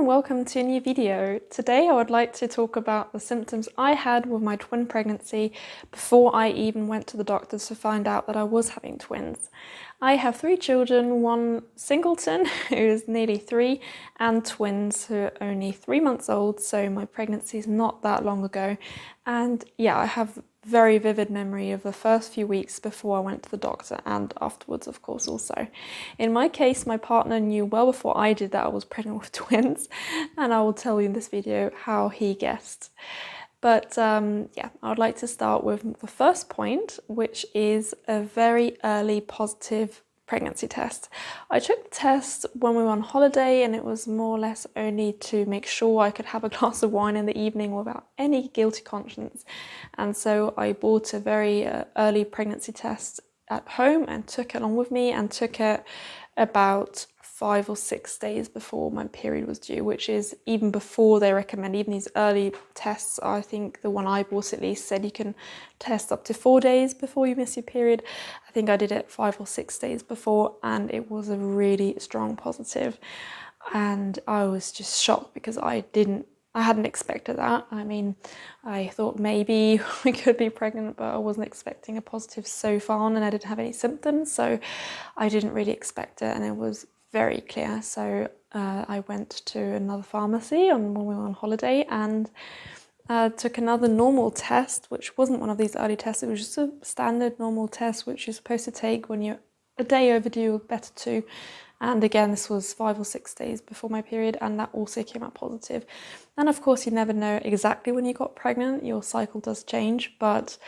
welcome to a new video. Today I would like to talk about the symptoms I had with my twin pregnancy before I even went to the doctors to find out that I was having twins. I have 3 children, one singleton who is nearly 3 and twins who are only 3 months old, so my pregnancy is not that long ago. And yeah, I have very vivid memory of the first few weeks before I went to the doctor and afterwards, of course, also. In my case, my partner knew well before I did that I was pregnant with twins, and I will tell you in this video how he guessed. But yeah, I would like to start with the first point, which is a very early positive pregnancy test. I took the test when we were on holiday, and it was more or less only to make sure I could have a glass of wine in the evening without any guilty conscience. And so I bought a very early pregnancy test at home and took it along with me, and took it about 5 or 6 days before my period was due, which is even before they recommend even these early tests. I think the one I bought at least said you can test up to 4 days before you miss your period. I think I did it 5 or 6 days before, and it was a really strong positive. And I was just shocked because I hadn't expected that. I mean, I thought maybe we could be pregnant, but I wasn't expecting a positive so far on, and I didn't have any symptoms, so I didn't really expect it, and it was very clear. So I went to another pharmacy when we were on holiday and took another normal test, which wasn't one of these early tests. It was just a standard normal test, which you're supposed to take when you're a day overdue or better too. And again, this was 5 or 6 days before my period, and that also came out positive. And of course, you never know exactly when you got pregnant. Your cycle does change, but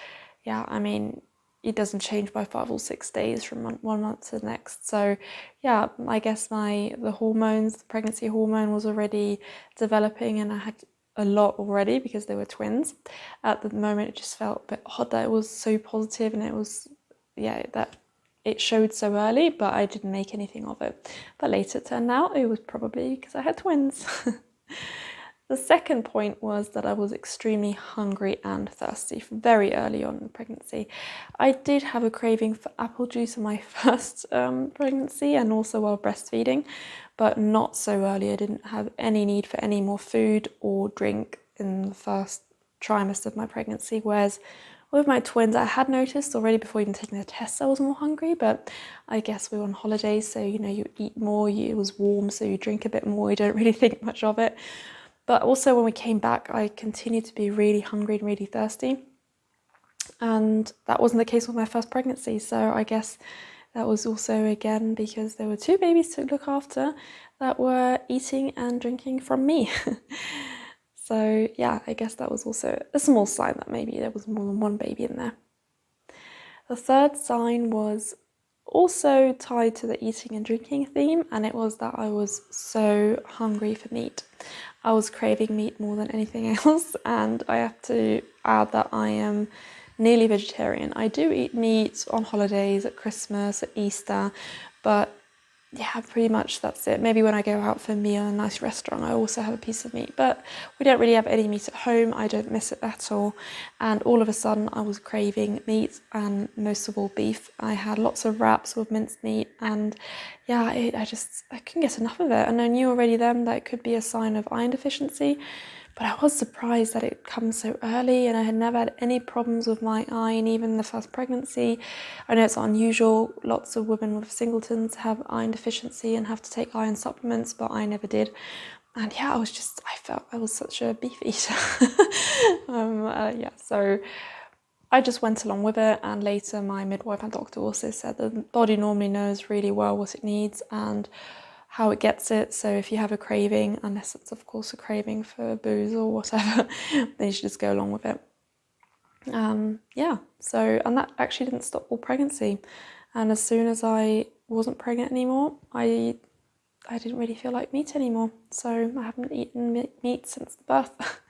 yeah, I mean, it doesn't change by 5 or 6 days from one month to the next. So yeah, I guess the hormones, the pregnancy hormone was already developing, and I had a lot already because they were twins. At the moment, it just felt a bit odd that it was so positive, and it was, yeah, that it showed so early, but I didn't make anything of it. But later it turned out it was probably because I had twins. The second point was that I was extremely hungry and thirsty very early on in pregnancy. I did have a craving for apple juice in my first pregnancy and also while breastfeeding, but not so early. I didn't have any need for any more food or drink in the first trimester of my pregnancy, whereas with my twins, I had noticed already before even taking the test I was more hungry, but I guess we were on holiday, so you know, you eat more, it was warm, so you drink a bit more, you don't really think much of it. But also when we came back, I continued to be really hungry and really thirsty. And that wasn't the case with my first pregnancy. So I guess that was also, again, because there were 2 babies to look after that were eating and drinking from me. So yeah, I guess that was also a small sign that maybe there was more than one baby in there. The third sign was also tied to the eating and drinking theme, and it was that I was so hungry for meat. I was craving meat more than anything else, and I have to add that I am nearly vegetarian. I do eat meat on holidays, at Christmas, at Easter, but yeah, pretty much that's it. Maybe when I go out for a meal in a nice restaurant, I also have a piece of meat, but we don't really have any meat at home. I don't miss it at all. And all of a sudden I was craving meat, and most of all beef. I had lots of wraps with minced meat, and yeah, I couldn't get enough of it. And I knew already then that it could be a sign of iron deficiency, but I was surprised that it comes so early, and I had never had any problems with my iron, even in the first pregnancy. I know it's unusual, lots of women with singletons have iron deficiency and have to take iron supplements, but I never did. And yeah, I felt I was such a beef eater. Yeah, so I just went along with it, and later my midwife and doctor also said that the body normally knows really well what it needs and how it gets it. So if you have a craving, unless it's of course a craving for booze or whatever, then you should just go along with it. Yeah, so, and that actually didn't stop all pregnancy. And as soon as I wasn't pregnant anymore, I didn't really feel like meat anymore. So I haven't eaten meat since the birth.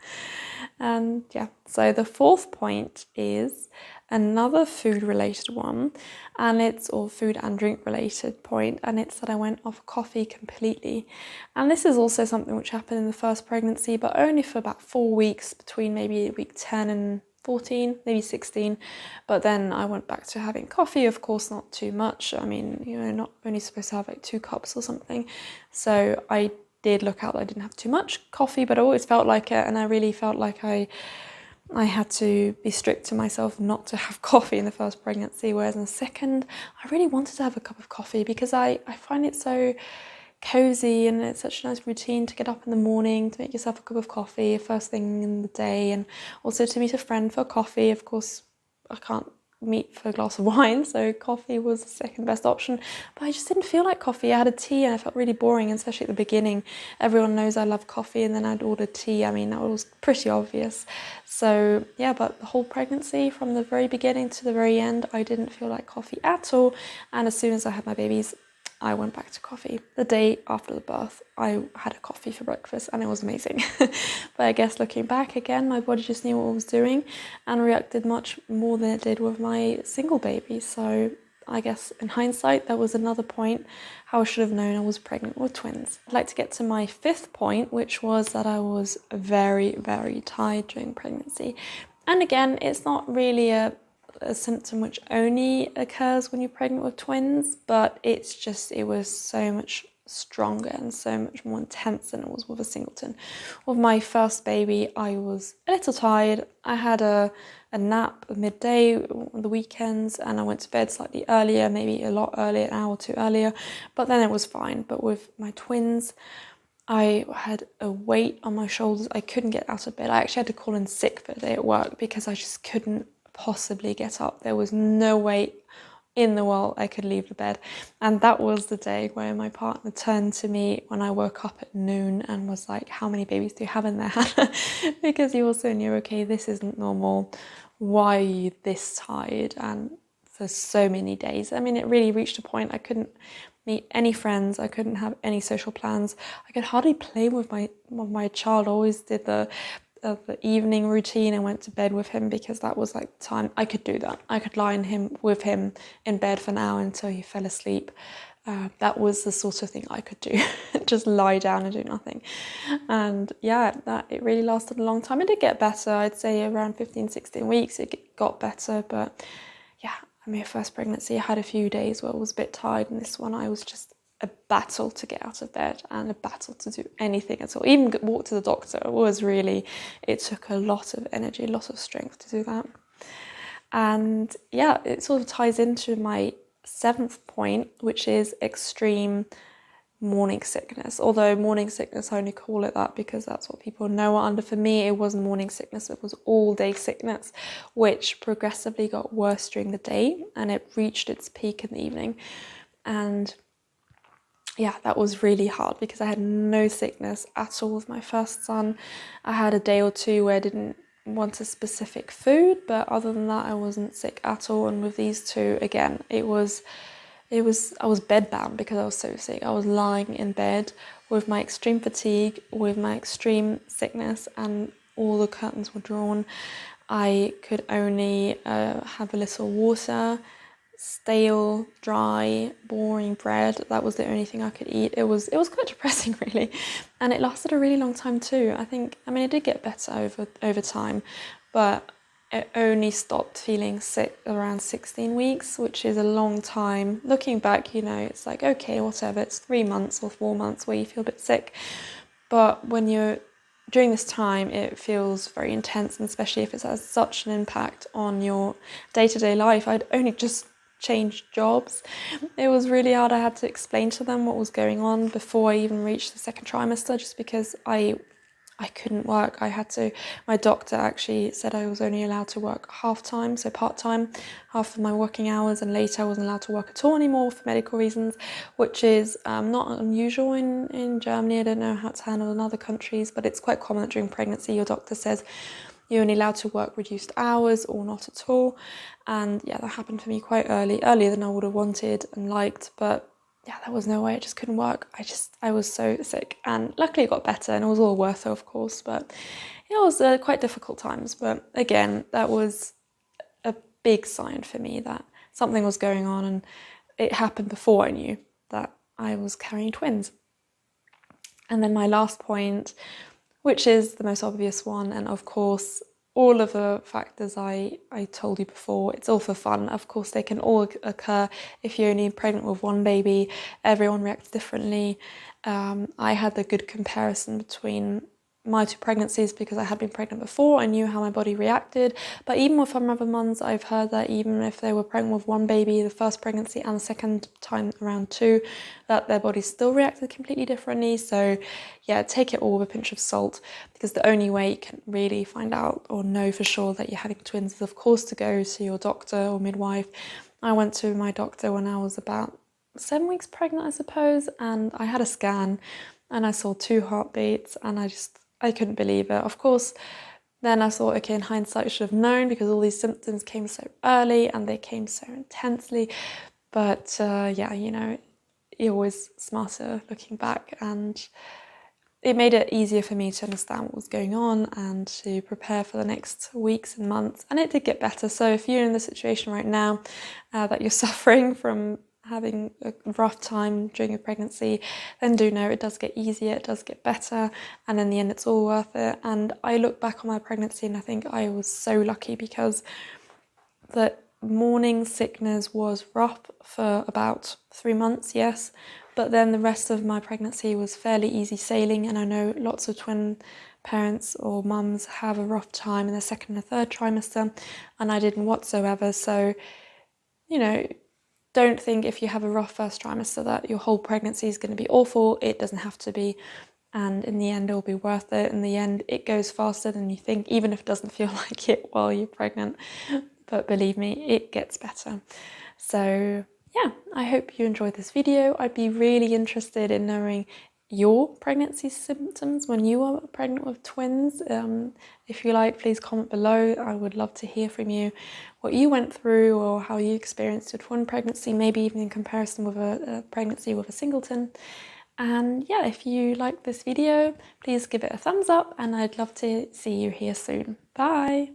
And yeah, so the fourth point is another food related one, and or food and drink related point, and it's that I went off coffee completely. And this is also something which happened in the first pregnancy, but only for about 4 weeks, between maybe week 10 and 14, maybe 16. But then I went back to having coffee, of course not too much. I mean, you know, not only supposed to have like 2 cups or something. So I did look out that I didn't have too much coffee, but I always felt like it, and I really felt like I had to be strict to myself not to have coffee in the first pregnancy, whereas in the second, I really wanted to have a cup of coffee because I find it so cozy, and it's such a nice routine to get up in the morning, to make yourself a cup of coffee first thing in the day, and also to meet a friend for coffee. Of course, I can't meet for a glass of wine, so coffee was the second best option, but I just didn't feel like coffee. I had a tea and I felt really boring, especially at the beginning. Everyone knows I love coffee, and then I'd order tea. I mean, that was pretty obvious. So yeah, but the whole pregnancy, from the very beginning to the very end, I didn't feel like coffee at all, and as soon as I had my babies, I went back to coffee. The day after the birth, I had a coffee for breakfast, and it was amazing. But I guess looking back again, my body just knew what it was doing and reacted much more than it did with my single baby. So I guess in hindsight, that was another point how I should have known I was pregnant with twins. I'd like to get to my fifth point, which was that I was very, very tired during pregnancy. And again, it's not really a symptom which only occurs when you're pregnant with twins, but it was so much stronger and so much more intense than it was with a singleton. With my first baby, I was a little tired. I had a nap at midday on the weekends, and I went to bed slightly earlier, maybe a lot earlier, an hour or two earlier, but then it was fine. But with my twins, I had a weight on my shoulders. I couldn't get out of bed. I actually had to call in sick for a day at work because I just couldn't possibly get up. There was no way in the world I could leave the bed. And that was the day where my partner turned to me when I woke up at noon and was like, how many babies do you have in there, Hannah? Because he also knew, okay, this isn't normal. Why are you this tired? And for so many days, I mean, it really reached a point I couldn't meet any friends. I couldn't have any social plans. I could hardly play with my child. I always did the evening routine and went to bed with him because that was like time I could do that. I could lie with him in bed for an hour until he fell asleep. That was the sort of thing I could do. Just lie down and do nothing. And yeah, it really lasted a long time. It did get better. I'd say around 15, 16 weeks it got better. But yeah, I mean, first pregnancy, I had a few days where I was a bit tired, and this one I was just a battle to get out of bed and a battle to do anything at all. Even walk to the doctor it took a lot of energy, a lot of strength to do that. And yeah, it sort of ties into my seventh point, which is extreme morning sickness. Although morning sickness, I only call it that because that's what people know are under. For me, it wasn't morning sickness, it was all day sickness, which progressively got worse during the day, and it reached its peak in the evening. And yeah, that was really hard because I had no sickness at all with my first son. I had a day or two where I didn't want a specific food, but other than that, I wasn't sick at all. And with these two, again, I was bedbound because I was so sick. I was lying in bed with my extreme fatigue, with my extreme sickness, and all the curtains were drawn. I could only have a little water, stale, dry, boring bread. That was the only thing I could eat. It was quite depressing, really, and it lasted a really long time too. I mean, it did get better over time, but it only stopped feeling sick around 16 weeks, which is a long time. Looking back, it's like, okay, whatever, it's 3 months or 4 months where you feel a bit sick, but when you're during this time, it feels very intense, and especially if it has such an impact on your day-to-day life. I'd only just changed jobs. It was really hard. I had to explain to them what was going on before I even reached the second trimester, just because I couldn't work. My doctor actually said I was only allowed to work half-time, so part-time, half of my working hours, and later I wasn't allowed to work at all anymore for medical reasons, which is not unusual in Germany. I don't know how it's handled in other countries, but it's quite common that during pregnancy your doctor says you're only allowed to work reduced hours or not at all. And yeah, that happened for me quite earlier than I would have wanted and liked, but yeah, there was no way. I just couldn't work. I was so sick, and luckily it got better, and it was all worth it, of course, but it was quite difficult times. But again, that was a big sign for me that something was going on, and it happened before I knew that I was carrying twins. And then my last point, which is the most obvious one, and of course all of the factors I told you before, it's all for fun. Of course, they can all occur if you're only pregnant with one baby. Everyone reacts differently. I had the good comparison between my two pregnancies because I had been pregnant before. I knew how my body reacted. But even with some other mums, I've heard that even if they were pregnant with one baby, the first pregnancy and the second time around two, that their bodies still reacted completely differently. So yeah, take it all with a pinch of salt, because the only way you can really find out or know for sure that you're having twins is, of course, to go to your doctor or midwife. I went to my doctor when I was about 7 weeks pregnant, I suppose, and I had a scan and I saw 2 heartbeats and I couldn't believe it. Of course, then I thought, okay, in hindsight, I should have known because all these symptoms came so early and they came so intensely. But yeah, you know, you're always smarter looking back, and it made it easier for me to understand what was going on and to prepare for the next weeks and months. And it did get better. So if you're in the situation right now that you're suffering from having a rough time during your pregnancy, then do know it does get easier, it does get better, and in the end it's all worth it. And I look back on my pregnancy and I think I was so lucky, because the morning sickness was rough for about 3 months, yes, but then the rest of my pregnancy was fairly easy sailing. And I know lots of twin parents or mums have a rough time in the second and third trimester, and I didn't whatsoever. So, you know, don't think if you have a rough first trimester that your whole pregnancy is going to be awful. It doesn't have to be. And in the end, it will be worth it. In the end, it goes faster than you think, even if it doesn't feel like it while you're pregnant. But believe me, it gets better. So yeah, I hope you enjoyed this video. I'd be really interested in knowing your pregnancy symptoms when you are pregnant with twins. If you like, please comment below. I would love to hear from you what you went through or how you experienced your twin pregnancy, maybe even in comparison with a pregnancy with a singleton. And yeah, if you like this video, please give it a thumbs up, and I'd love to see you here soon. Bye!